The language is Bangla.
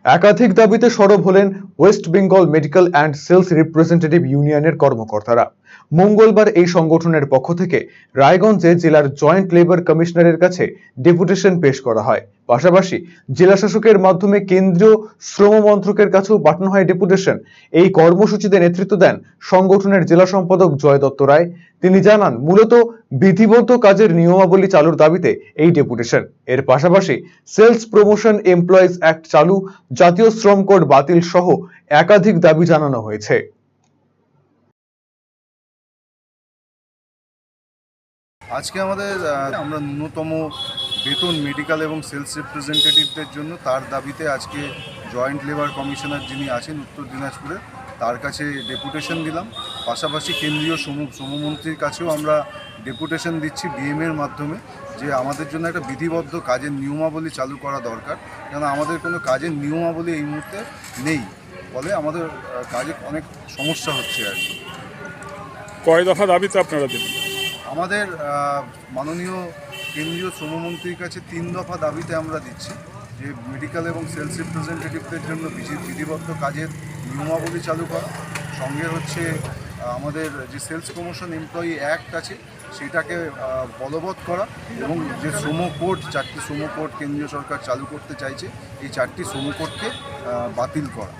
একাধিক দাবিতে সরব হলেন West Bengal medical and sales representative ইউনিয়নের কর্মকর্তারা। মঙ্গলবার এই সংগঠনের পক্ষ থেকে রায়গঞ্জে জেলার জয়েন্ট লেবার কমিশনারের কাছে ডেপুটেশন পেশ করা হয়। পাশাপাশি জেলা শাসকের মাধ্যমে কেন্দ্রীয় শ্রম মন্ত্রকের কাছেও পাঠানো হয় ডেপুটেশন। এই কর্মসূচিতে নেতৃত্ব দেন সংগঠনের জেলা সম্পাদক জয় দত্ত রায়। তিনি জানান, মূলত বিধিবদ্ধ কাজের নিয়মাবলী চালুর দাবিতে এই ডেপুটেশন। এর পাশাপাশি সেলস প্রমোশন এমপ্লয়িজ অ্যাক্ট চালু, জাতীয় শ্রম কোড বাতিল সহ একাধিক দাবি জানানো হয়েছে। আজকে আমরা ন্যূনতম বেতন মেডিকেল এবং সেলস রিপ্রেজেন্টেটিভদের জন্য তার দাবিতে আজকে জয়েন্ট লেবার কমিশনার যিনি আছেন উত্তর দিনাজপুরে তার কাছে ডেপুটেশন দিলাম। পাশাপাশি কেন্দ্রীয় শ্রমমন্ত্রীর কাছেও আমরা ডেপুটেশন দিচ্ছি ডিএমের মাধ্যমে, যে আমাদের জন্য একটা বিধিবদ্ধ কাজের নিয়মাবলী চালু করা দরকার। কেন আমাদের কোনো কাজের নিয়মাবলী এই মুহূর্তে নেই, ফলে আমাদের কাজে অনেক সমস্যা হচ্ছে আর কি। কয় দফা দাবিতে আপনারা দেবেন? আমাদের মাননীয় কেন্দ্রীয় শ্রমমন্ত্রীর কাছে 3 দফা দাবিতে আমরা দিচ্ছি, যে মেডিকেল এবং সেলস রিপ্রেজেন্টেটিভদের জন্য বিধিবদ্ধ কাজের নিয়মাবলী চালু করা, সঙ্গে হচ্ছে আমাদের যে সেলস প্রমোশন এমপ্লয়ি অ্যাক্ট আছে সেটাকে বলবৎ করা, এবং যে শ্রম কোড 4টি শ্রম কোড কেন্দ্রীয় সরকার চালু করতে চাইছে এই 4টি শ্রম কোডকে বাতিল করা।